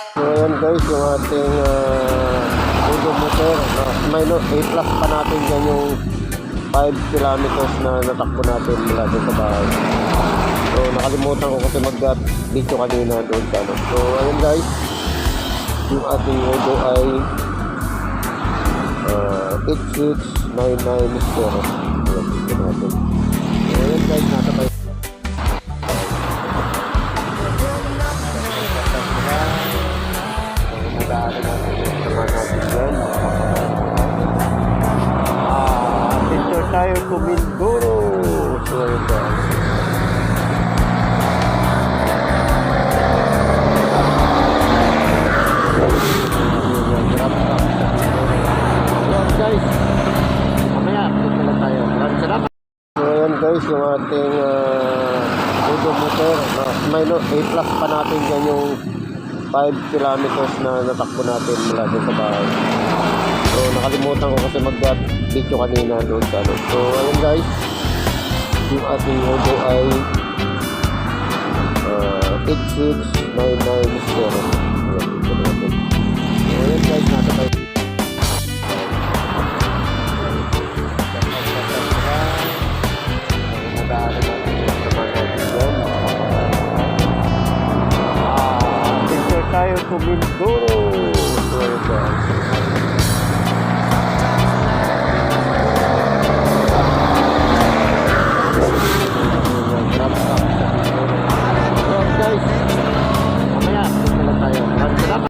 So ayan guys, yung ating Udo motor. May A-plus pa natin dyan yung 5 kilometers na natakbo natin mula doon sa bahay. So nakalimutan ko kasi mag-video kanina doon sa ano. So ayan guys, yung ating Udo ay 86990. Ayan, dito natin. So ayan guys, nasa tayo. Picture tayo to Mindoro. So ayun guys. Guys, mamaya dito lang tayo. Maraming salamat. So ayan guys, yung ating Udo motor. May A-plus pa natin dyan yung 5 kilometers na natakbo natin mula doon sa bahay. So nakalimutan ko kasi mag-video kanina doon sa ano. So ayun guys, yung ating Udo ay 86990. So ayun guys, nasa tayo. Tayo to Mindoro.